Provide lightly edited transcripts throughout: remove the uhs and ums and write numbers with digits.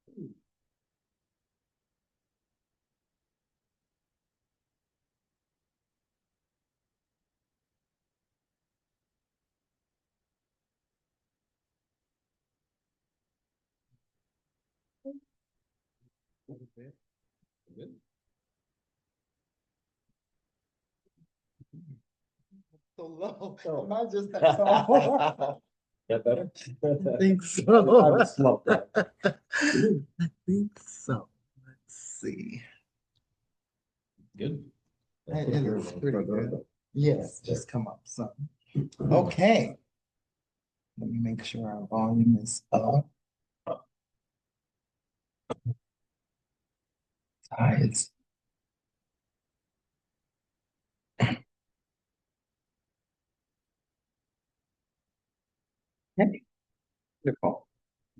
Good. So low. Am I just that tall? That better? I think so. I would slow that. I think so. Let's see. Good. It looks pretty good. Yes, just come up some. Okay. Let me make sure our volume is up. Sides. Okay. Wonderful.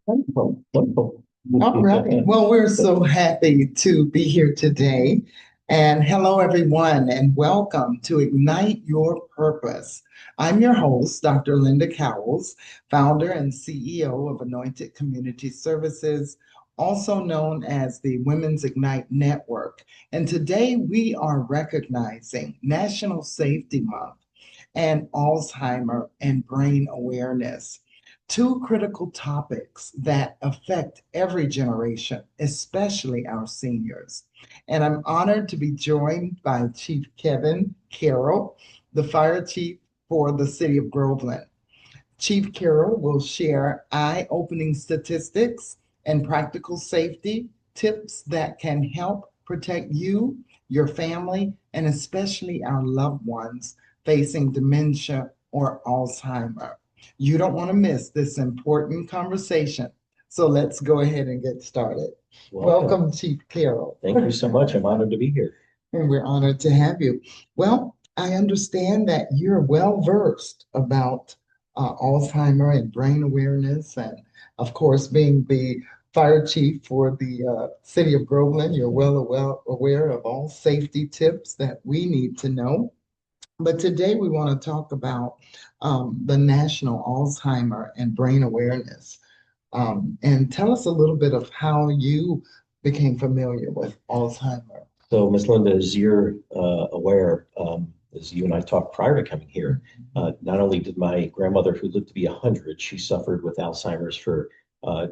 Wonderful. Wonderful. All right. Well, we're so happy to be here today. And hello, everyone, and welcome to Ignite Your Purpose. I'm your host, Dr. Linda Cowels, founder and CEO of Anointed Community Services, also known as the Women's Ignite Network. And today we are recognizing National Safety Month and Alzheimer and brain awareness. Two critical topics that affect every generation, especially our seniors. And I'm honored to be joined by Chief Kevin Carroll, the fire chief for the City of Groveland. Chief Carroll will share eye-opening statistics and practical safety tips that can help protect you, your family, and especially our loved ones facing dementia or Alzheimer. You don't want to miss this important conversation. So let's go ahead and get started. Welcome, Chief Carroll. Thank you so much. I'm honored to be here. And we're honored to have you. Well, I understand that you're well versed about Alzheimer and brain awareness, and of course, being the fire chief for the City of Groveland, you're well aware of all safety tips that we need to know. But today we want to talk about the National Alzheimer and Brain Awareness. And tell us a little bit of how you became familiar with Alzheimer. So, Ms. Linda, as you're aware, as you and I talked prior to coming here, not only did my grandmother, who lived to be 100, she suffered with Alzheimer's for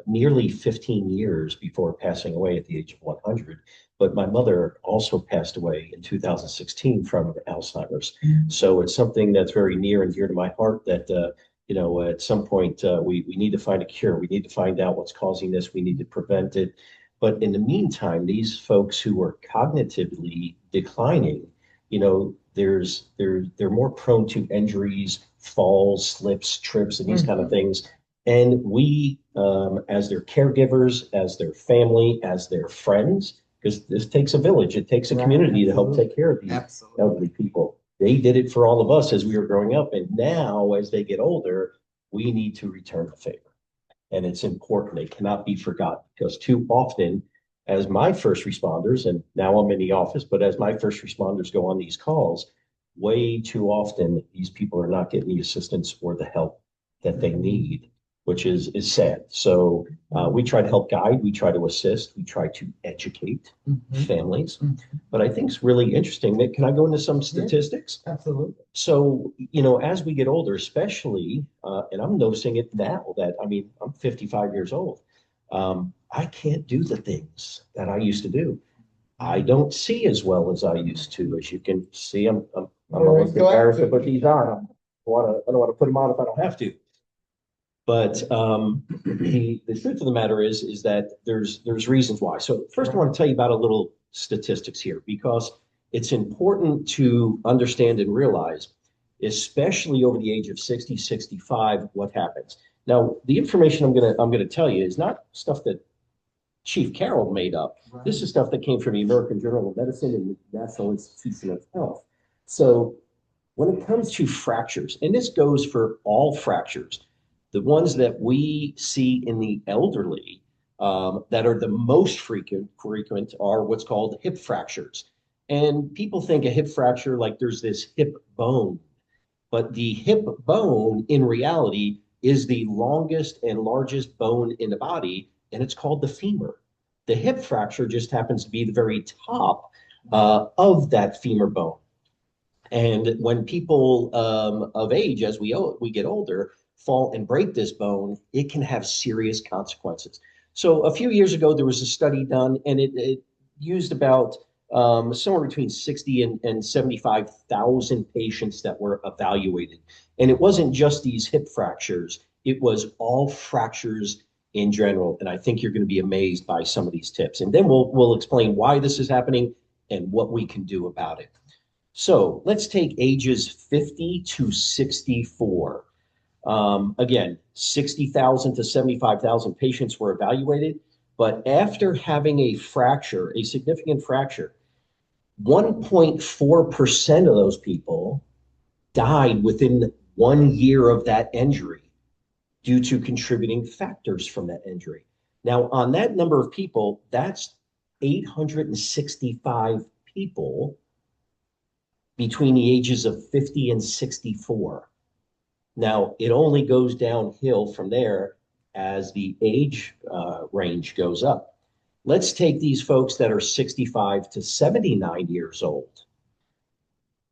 nearly 15 years before passing away at the age of 100. But my mother also passed away in 2016 from Alzheimer's. So it's something that's very near and dear to my heart that, at some point we need to find a cure. We need to find out what's causing this. We need to prevent it. But in the meantime, these folks who are cognitively declining, they're more prone to injuries, falls, slips, trips, and these kind of things. And we, as their caregivers, as their family, as their friends, because this takes a village, it takes a community to help take care of these elderly people. They did it for all of us as we were growing up. And now, as they get older, we need to return the favor. And it's important. It cannot be forgotten because too often, as my first responders, and now I'm in the office, but as my first responders go on these calls, way too often these people are not getting the assistance or the help that they need, which is sad. So we try to help guide, we try to assist, we try to educate families. But I think it's really interesting. Can I go into some statistics? Absolutely. So, as we get older, especially, and I'm noticing it now that, I'm 55 years old. I can't do the things that I used to do. I don't see as well as I used to. As you can see, I'm almost embarrassed to put these on. I don't want to put them on if I don't have to. But the truth of the matter is that there's reasons why. So first, I want to tell you about a little statistics here because it's important to understand and realize, especially over the age of 60, 65, what happens. Now, the information I'm gonna tell you is not stuff that Chief Carroll made up. Right. This is stuff that came from the American Journal of Medicine and the National Institution of Health. So when it comes to fractures, and this goes for all fractures, the ones that we see in the elderly that are the most frequent are what's called hip fractures. And people think a hip fracture like there's this hip bone, but the hip bone in reality is the longest and largest bone in the body, and it's called the femur. The hip fracture just happens to be the very top of that femur bone. And when people of age, as we get older, fall and break this bone, it can have serious consequences. So a few years ago, there was a study done, and it used about somewhere between 60 and 75,000 patients that were evaluated. And it wasn't just these hip fractures, it was all fractures in general. And I think you're going to be amazed by some of these tips. And then we'll explain why this is happening and what we can do about it. So let's take ages 50 to 64. Again, 60,000 to 75,000 patients were evaluated, but after having a fracture, a significant fracture, 1.4% of those people died within 1 year of that injury due to contributing factors from that injury. Now, on that number of people, that's 865 people between the ages of 50 and 64. Now, it only goes downhill from there as the age range goes up. Let's take these folks that are 65 to 79 years old.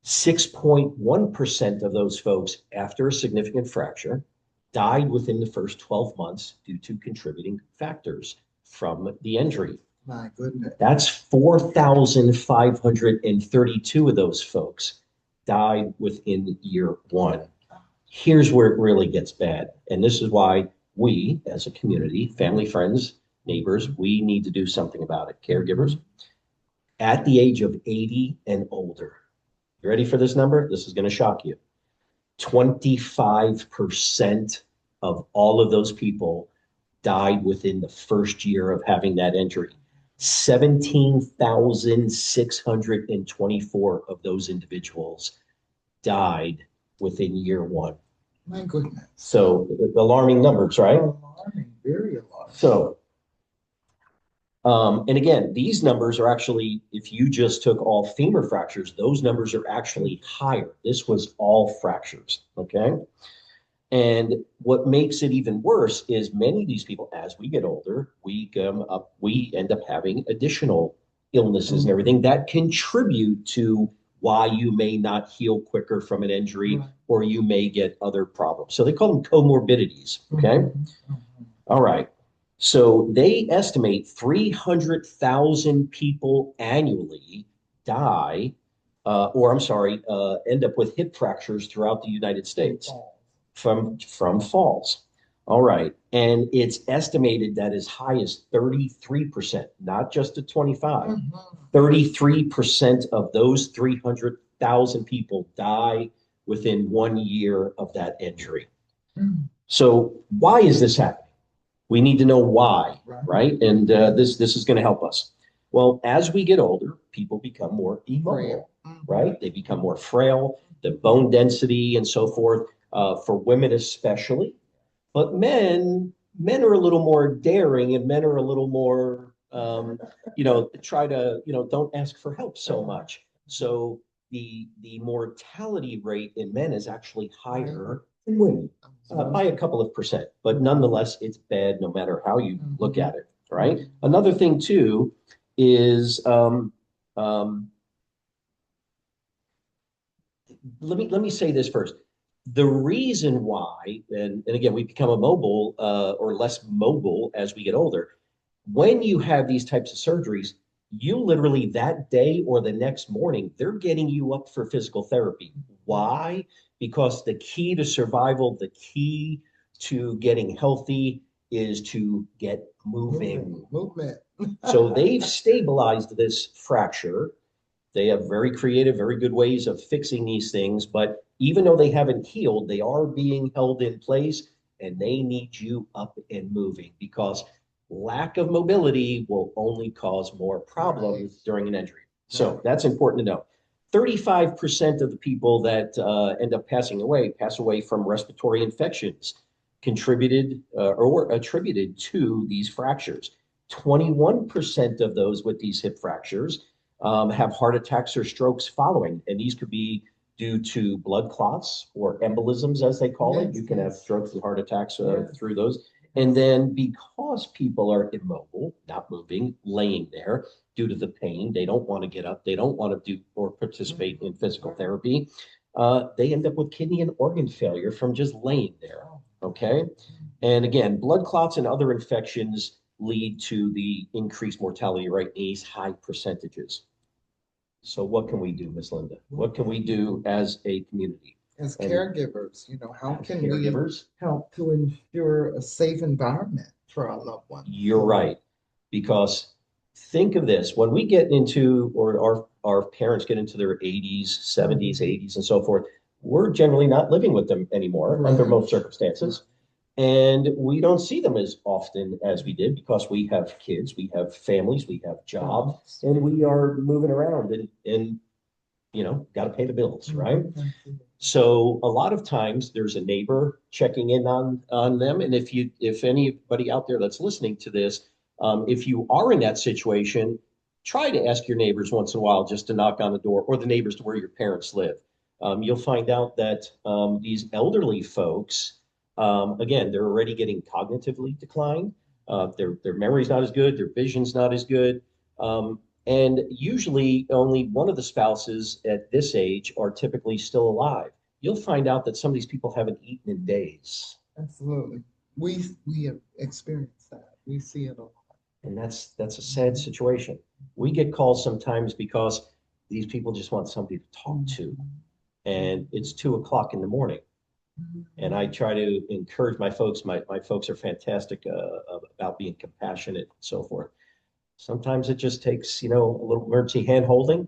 6.1% of those folks, after a significant fracture, died within the first 12 months due to contributing factors from the injury. My goodness. That's 4,532 of those folks died within year one. Here's where it really gets bad. And this is why we, as a community, family, friends, neighbors, we need to do something about it. Caregivers, at the age of 80 and older. You ready for this number? This is going to shock you. 25% of all of those people died within the first year of having that injury. 17,624 of those individuals died within year one. My goodness. So alarming numbers, right? Alarming, very alarming. So, and again, these numbers are actually, if you just took all femur fractures, those numbers are actually higher. This was all fractures, okay? And what makes it even worse is many of these people, as we get older, we end up having additional illnesses and everything that contribute to why you may not heal quicker from an injury or you may get other problems. So they call them comorbidities, okay? All right. So they estimate 300,000 people annually die, end up with hip fractures throughout the United States from falls. All right. And it's estimated that as high as 33%, not just a 25, 33% of those 300,000 people die within 1 year of that injury. So why is this happening? We need to know why, right? And this is going to help us. Well, as we get older, people become more immobile, right? They become more frail, the bone density and so forth, for women especially. But men are a little more daring, and men are a little more, try to, don't ask for help so much. So the mortality rate in men is actually higher than women by a couple of percent. But nonetheless, it's bad no matter how you look at it, right? Another thing, too, is let me say this first. The reason why, and again, we become immobile or less mobile as we get older, when you have these types of surgeries, you literally that day or the next morning, they're getting you up for physical therapy. Why? Because the key to survival, the key to getting healthy is to get moving. Movement. So they've stabilized this fracture. They have very creative, very good ways of fixing these things, but even though they haven't healed, they are being held in place and they need you up and moving because lack of mobility will only cause more problems during an injury. So that's important to know. 35% of the people that end up passing away pass away from respiratory infections contributed or attributed to these fractures. 21% of those with these hip fractures have heart attacks or strokes following, and these could be due to blood clots or embolisms, as they call it. You can have strokes and heart attacks through those. And then because because people are immobile, not moving, laying there due to the pain. They don't want to get up. They don't want to do or participate in physical therapy. They end up with kidney and organ failure from just laying there. Okay. And again, blood clots and other infections lead to the increased mortality rate in these high percentages. So what can we do, Miss Linda? What can we do as a community? As And caregivers, how as can we caregivers, help to ensure a safe environment for our loved ones? you're right. Because think of this, when we get into, or our parents get into their 80s, 70s, 80s, and so forth, we're generally not living with them anymore under Right. most circumstances. And we don't see them as often as we did because we have kids, we have families, we have jobs, and we are moving around and got to pay the bills, right? So a lot of times there's a neighbor checking in on them. And if anybody out there that's listening to this, if you are in that situation, try to ask your neighbors once in a while just to knock on the door or the neighbors to where your parents live. You'll find out that these elderly folks, again, they're already getting cognitively declined. Their memory's not as good, their vision's not as good. And usually only one of the spouses at this age are typically still alive. You'll find out that some of these people haven't eaten in days. Absolutely. We have experienced that. We see it a lot. And that's a sad situation. We get calls sometimes because these people just want somebody to talk to. And it's 2 o'clock in the morning. And I try to encourage my folks. My folks are fantastic about being compassionate and so forth. Sometimes it just takes, a little emergency hand holding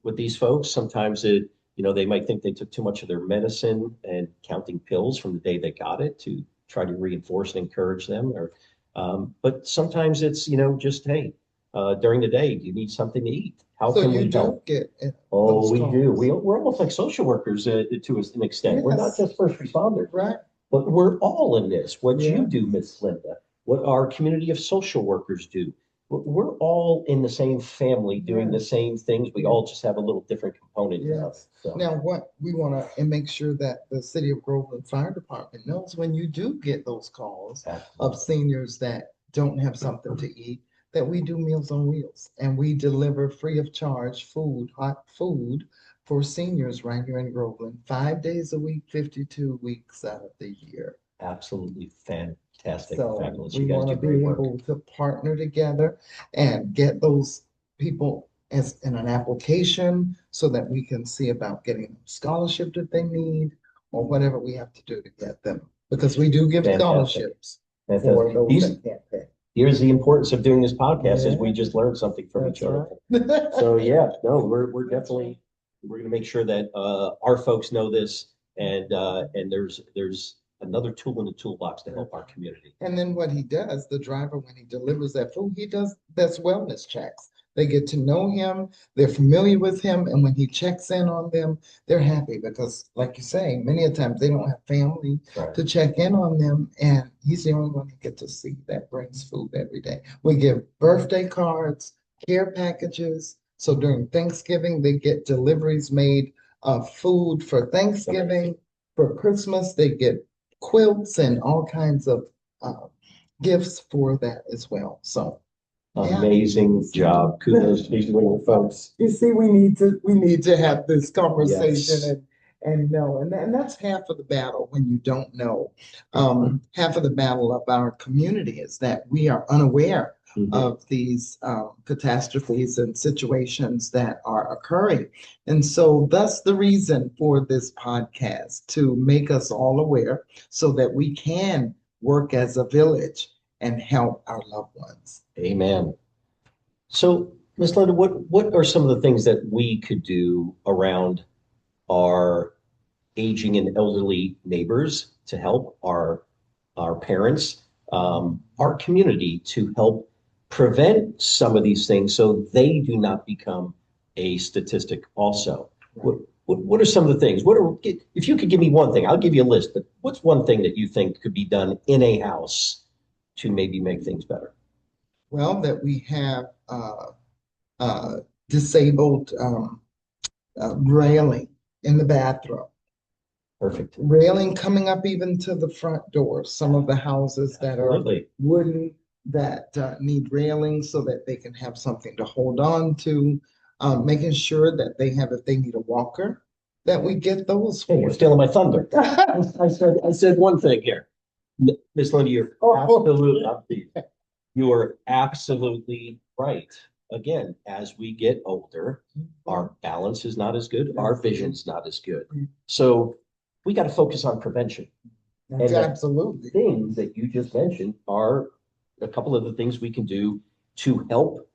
with these folks. Sometimes they might think they took too much of their medicine and counting pills from the day they got it to try to reinforce and encourage them. But sometimes it's, just, hey, during the day, do you need something to eat? How So can you we do help? get Oh, those we do. calls. We're almost like social workers to an extent. We're not Yes. just first responders, Right. but we're all in this. What Yeah. you do, Miss Linda, what our community of social workers do, we're all in the same family doing the Yes. same things. We all just have a little different component of it. Yes. So, Now, what we want to and make sure that the City of Groveland Fire Department knows when you do get those calls of seniors that don't have something to eat, that we do Meals on Wheels and we deliver free of charge hot food for seniors right here in Groveland, 5 days a week, 52 weeks out of the year. absolutely fantastic, So fabulous. we You guys want do to be great work. able to partner together and get those people as in an application so that we can see about getting them scholarship that they need or whatever we have to do to get them. Because we do give Fantastic. scholarships for Fantastic. those that can't pay. Here's the importance of doing this podcast is we Yeah. just learned something from each That's other. right. So yeah, no, we're definitely we're going to make sure that our folks know this and there's another tool in the toolbox to help our community. And then what he does, the driver, when he delivers that food, he does that's wellness checks. They get to know him, they're familiar with him, and when he checks in on them, they're happy because, like you say, many a times they don't have family Right. to check in on them, and he's the only one they get to see that brings food every day. We give birthday cards, care packages. So during Thanksgiving, they get deliveries made of food for Thanksgiving. For Christmas, they get quilts and all kinds of gifts for that as well. So amazing job. Kudos to these little folks. you see, we need to have this conversation Yes. and know, and that's half of the battle when you don't know. Half of the battle of our community is that we are unaware of these catastrophes and situations that are occurring. And so thus the reason for this podcast to make us all aware so that we can work as a village and help our loved ones. Amen. So, Ms. Linda, what are some of the things that we could do around our aging and elderly neighbors to help our parents, our community to help prevent some of these things so they do not become a statistic also? What are some of the things? If you could give me one thing, I'll give you a list, but what's one thing that you think could be done in a house to maybe make things better? Well, that we have disabled railing in the bathroom. Perfect. Railing coming up even to the front door. Some of the houses that are Absolutely. wooden that need railings so that they can have something to hold on to, making sure that they have, if they need a walker, that we get those Hey, for you're them. stealing my thunder. I said one thing here. Miss Linda, you're absolutely, you are absolutely right. Again, as we get older, our balance is not as good, our vision's not as good. So we got to focus on prevention. And the Absolutely. things that you just mentioned are a couple of the things we can do to help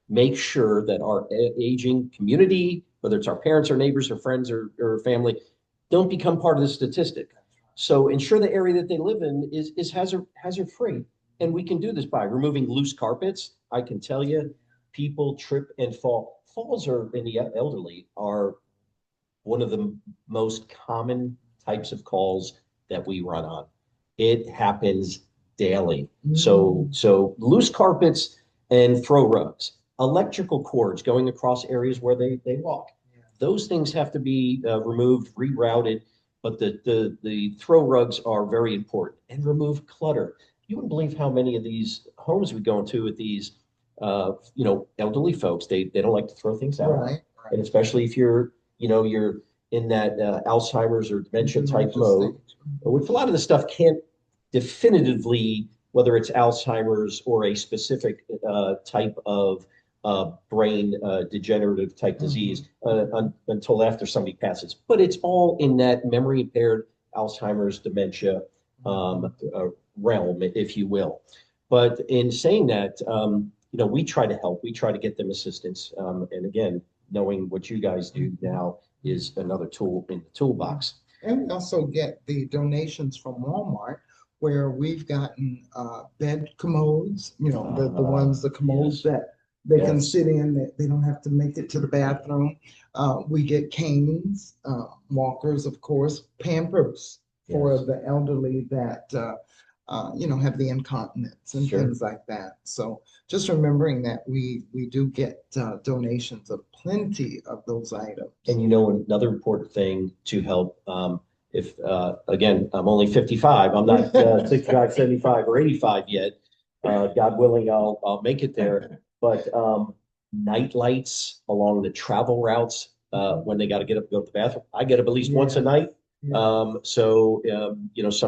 make sure that our aging community, whether it's our parents or neighbors or friends or family, don't become part of the statistic. So ensure the area that they live in is hazard free. And we can do this by removing loose carpets. I can tell you, people trip and fall. Falls are in the elderly are one of the most common types of calls that we run on. It happens daily. So loose carpets and throw rugs, electrical cords going across areas where they walk. Those things have to be removed, rerouted, but the throw rugs are very important. And remove clutter. You wouldn't believe how many of these homes we go into with these elderly folks. They don't like to throw things out. Right, And right. especially if you're in that Alzheimer's or dementia type Dementia mode, stage. which a lot of the stuff can't definitively, whether it's Alzheimer's or a specific type of brain degenerative type disease until after somebody passes. But it's all in that memory impaired Alzheimer's dementia realm, if you will. But in saying that, we try to help, we try to get them assistance. And again, knowing what you guys do now is another tool in the toolbox. And we also get the donations from Walmart where we've gotten bed commodes, the ones, the commodes Yes. that they can Yes. sit in, that they don't have to make it to the bathroom. We get canes, walkers, of course, Pampers for Yes. the elderly that have the incontinence and Sure. things like that. So just remembering that we do get donations of plenty of those items. And another important thing to help, if again, I'm only 55, I'm not 65, 75, or 85 yet. God willing, I'll make it there. But night lights along the travel routes when they got to get up and go to the bathroom, I get up at least once a night. Some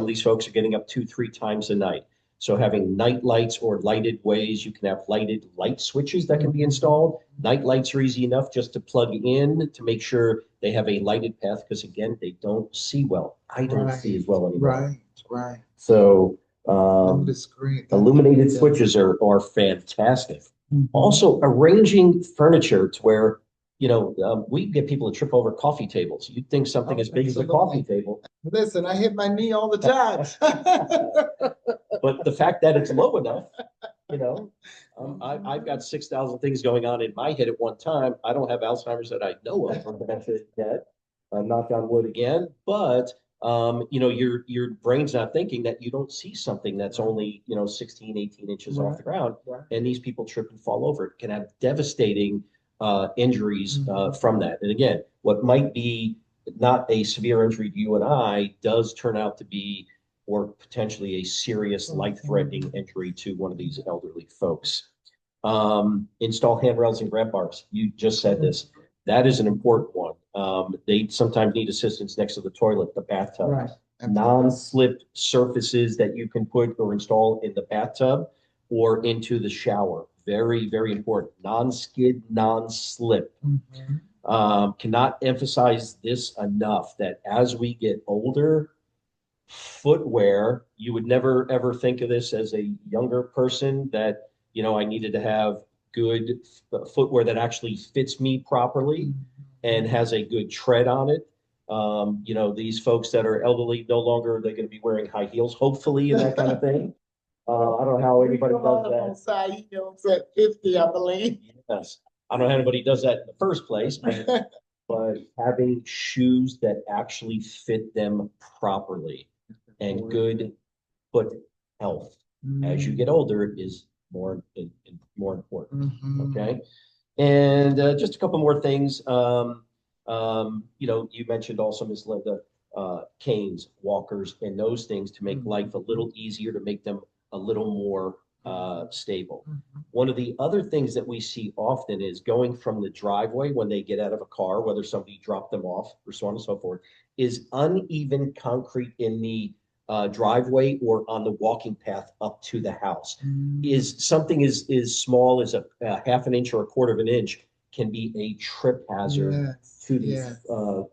of these folks are getting up 2, 3 times a night. So having night lights or lighted ways, you can have lighted light switches that can be installed. Night lights are easy enough just to plug in to make sure they have a lighted path because again, they don't see well. I don't see as well anymore. Right. So That's great. illuminated switches are fantastic. Also, arranging furniture to where we get people to trip over coffee tables. You'd think something as big as a coffee table. Listen, I hit my knee all the time. But the fact that it's low enough, I've got 6,000 things going on in my head at one time. I don't have Alzheimer's that I know of or dementia yet. Knock on wood again. But your brain's not thinking that you don't see something that's only 16, 18 inches off the ground, and these people trip and fall over. It can have devastating injuries from that. And again, what might be not a severe injury to you and I does turn out to be or potentially a serious life-threatening injury to one of these elderly folks. Install handrails and grab bars. You just said this. That is an important one. They sometimes need assistance next to the toilet, the bathtub. Right. Non-slip surfaces that you can put or install in the bathtub or into the shower. Very, very important. Non-skid, non-slip. Cannot emphasize this enough that as we get older, footwear, you would never ever think of this as a younger person that, I needed to have good footwear that actually fits me properly and has a good tread on it. These folks that are elderly, no longer they're going to be wearing high heels, hopefully, and that kind of thing. I don't know how anybody does that. High heels at 50, I believe. Yes. I don't know how anybody does that in the first place, but having shoes that actually fit them properly and good foot health as you get older is more important. Okay. And just a couple more things. You mentioned also, Ms. Linda, canes, walkers, and those things to make life a little easier, to make them a little more stable. Mhm. One of the other things that we see often is going from the driveway when they get out of a car, whether somebody dropped them off or so on and so forth, is uneven concrete in the driveway or on the walking path up to the house. Mm. Is something is small as a half an inch or a quarter of an inch can be a trip hazard Yes, to yes,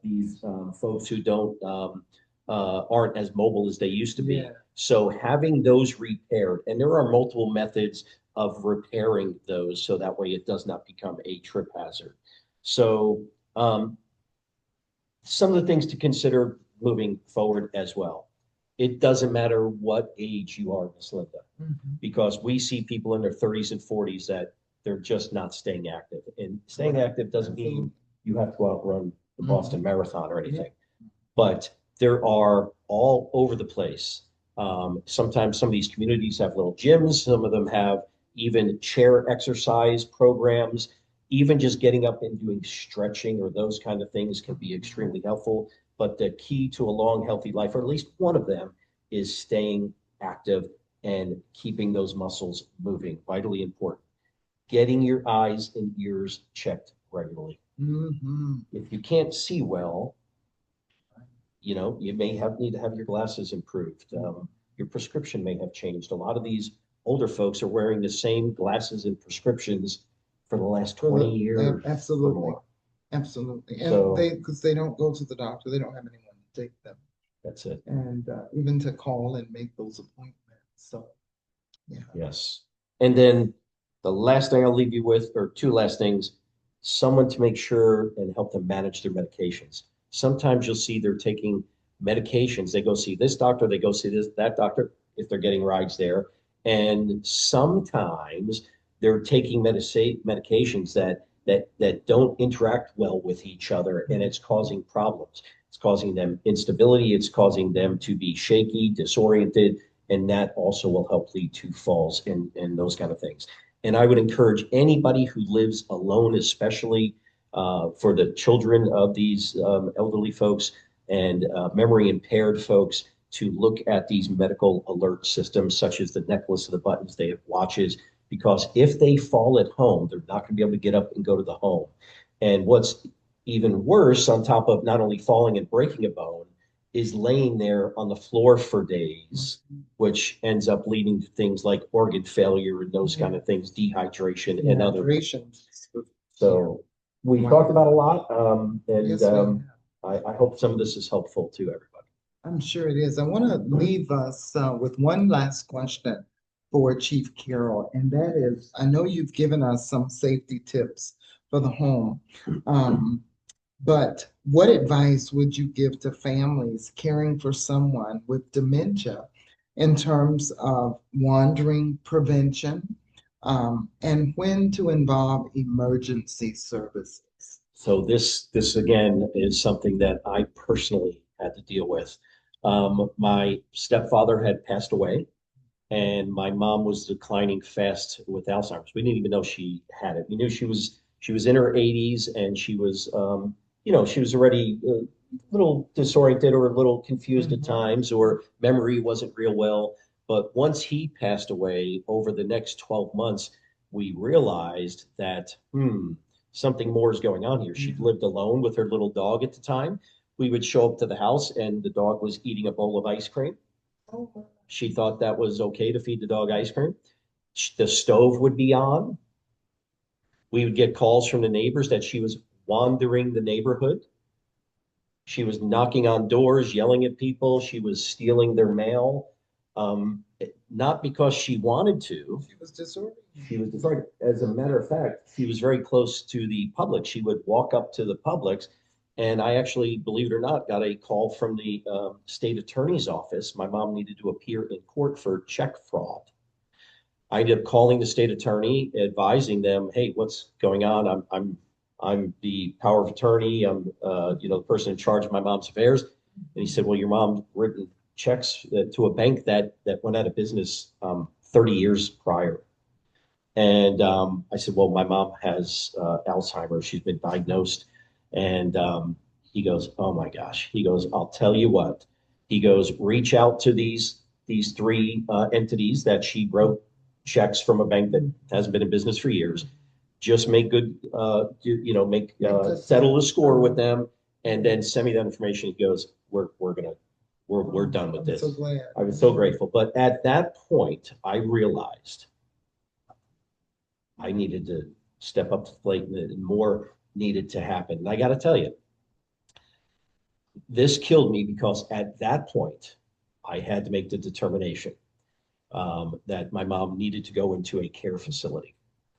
these folks who don't aren't as mobile as they used to be. yeah. So having those repaired, and there are multiple methods of repairing those so that way it does not become a trip hazard. So um, some of the things to consider moving forward as well. It doesn't matter what age you are, Miss Linda, Mhm. because we see people in their 30s and 40s that they're just not staying active. And staying Right. active doesn't mean Absolutely. you have to go out and run the Mhm. Boston Marathon or Yeah. anything, but there are all over the place. Sometimes some of these communities have little gyms. Some of them have even chair exercise programs. Even just getting up and doing stretching or those kind of things can be extremely helpful. But the key to a long, healthy life, or at least one of them, is staying active and keeping those muscles moving. Vitally important. Getting your eyes and ears checked regularly. Mhm. If you can't see well, you may have need to have your glasses improved. Your prescription may have changed. A lot of these older folks are wearing the same glasses and prescriptions for the last For 20 years or absolutely, more. absolutely. And So because they don't go to the doctor, they don't have anyone to take them, that's it. and even to call and make those appointments. So, yeah. Yes. And then the last thing I'll leave you with, or two last things, someone to make sure and help them manage their medications. Sometimes you'll see they're taking medications. They go see this doctor, they go see that doctor if they're getting rides there. And sometimes they're taking medications that don't interact well with each other, and it's causing problems. It's causing them instability, it's causing them to be shaky, disoriented, and that also will help lead to falls and those kind of things. And I would encourage anybody who lives alone, especially for the children of these elderly folks and memory impaired folks, to look at these medical alert systems, such as the necklace of the buttons. They have watches, because if they fall at home, they're not going to be able to get up and go to the home. And what's even worse, on top of not only falling and breaking a bone, is laying there on the floor for days, Mhm. which ends up leading to things like organ failure and those kind Yeah. of things, dehydration and other. Dehydration. Yeah. So we talked Wow. about a lot, and Yes, we have. I hope some of this is helpful to everybody. I'm sure it is. I want to leave us with one last question for Chief Carroll, and that is, I know you've given us some safety tips for the home, um, but what advice would you give to families caring for someone with dementia in terms of wandering prevention, and when to involve emergency services? So this again is something that I personally had to deal with. My stepfather had passed away, and my mom was declining fast with Alzheimer's. We didn't even know she had it. We knew she was in her 80s, and she was already a little disoriented or a little confused at Mhm. times, or memory wasn't real well. But once he passed away, over the next 12 months, we realized that something more is going on here. She Yeah. lived alone with her little dog at the time. We would show up to the house, and the dog was eating a bowl of ice cream. Oh, She thought that was okay to feed the dog ice cream. The stove would be on. We would get calls from the neighbors that she was wandering the neighborhood. She was knocking on doors, yelling at people. She was stealing their mail. Not because she wanted to. she was disordered. She was disordered. As a matter of fact, she was very close to the public. She would walk up to the Publix, and I actually, believe it or not, got a call from the state attorney's office. My mom needed to appear in court for check fraud. I ended up calling the state attorney, advising them, "Hey, what's going on? I'm the power of attorney. I'm the person in charge of my mom's affairs." And he said, "Well, your mom written checks to a bank that went out of business 30 years prior." And I said, "Well, my mom has Alzheimer's. She's been diagnosed." And he goes, "Oh my gosh." He goes, "I'll tell you what." He goes, "Reach out to these three entities that she wrote checks from a bank that hasn't been in business for years. Just make good, settle the score with them, and then send me that information. He goes, we're done with this. I'm so glad. I was so grateful. But at that point, I realized I needed to step up to the plate, and more needed to happen. And I got to tell you, this killed me because at that point, I had to make the determination that my mom needed to go into a care facility.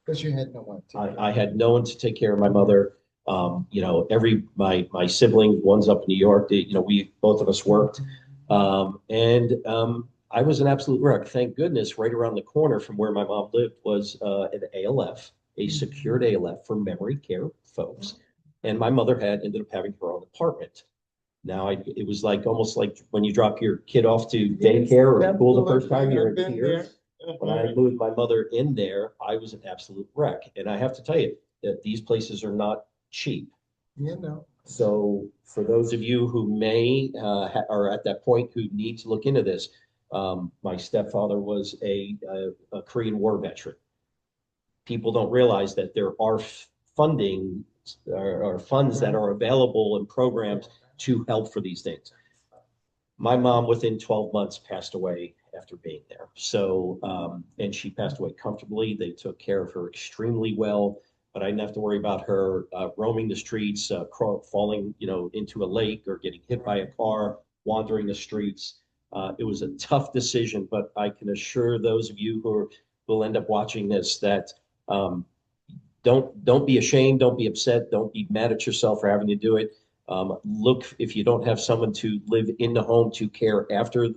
Because you had no one to. I had no one to take care of my mother. My sibling, one's up in New York. We both of us worked, and I was an absolute wreck. Thank goodness, right around the corner from where my mom lived was an ALF, a secured ALF for memory care folks, and my mother had ended up having her own apartment. Now, it was like almost like when you drop your kid off to daycare or school the first time, you're in tears. When I moved my mother in there, I was an absolute wreck. And I have to tell you that these places are not cheap. So for those of you who may are at that point who need to look into this, my stepfather was a Korean War veteran. People don't realize that there are funding or funds that are available and programs to help for these things. My mom, within 12 months, passed away after being there. So, and she passed away comfortably. They took care of her extremely well, but I didn't have to worry about her roaming the streets, falling, into a lake or getting hit by a car, wandering the streets. It was a tough decision, but I can assure those of you who will end up watching this that don't be ashamed, don't be upset, don't be mad at yourself for having to do it. Look, if you don't have someone to live in the home to care after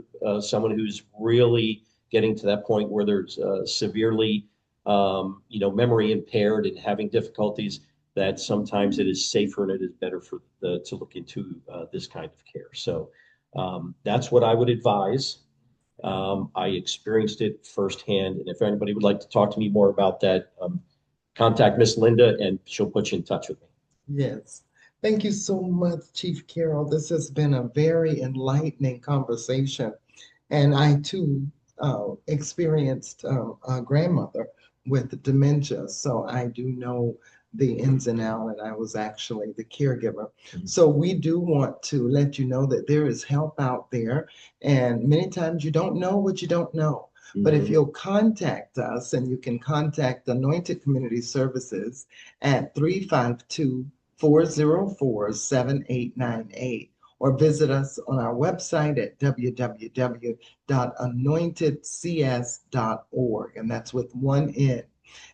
someone who's really getting to that point where there's severely, memory impaired and having difficulties, that sometimes it is safer and it is better to look into this kind of care. So that's what I would advise. I experienced it firsthand, and if anybody would like to talk to me more about that, contact Miss Linda, and she'll put you in touch with me. Yes. Thank you so much, Chief Carroll. This has been a very enlightening conversation. And I too experienced a grandmother with dementia. So I do know the ins and outs, and I was actually the caregiver. So we do want to let you know that there is help out there. And many times you don't know what you don't know. But if you'll contact us, and you can contact Anointed Community Services at 352-404-7898, or visit us on our website at www.anointedcs.org, and that's with one N.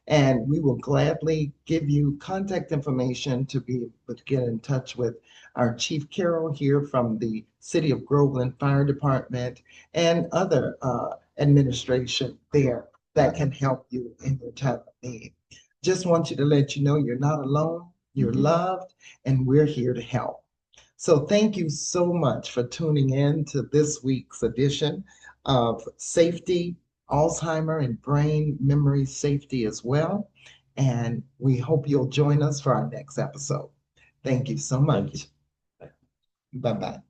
And we will gladly give you contact information to be able to get in touch with our Chief Carroll here from the City of Groveland Fire Department and other administration there that can help you in your time of need. Just want you to let you know you're not alone, you're loved, and we're here to help. So thank you so much for tuning in to this week's edition of Safety, Alzheimer, and Brain Memory Safety as well. And we hope you'll join us for our next episode. Thank you so much. Bye-bye.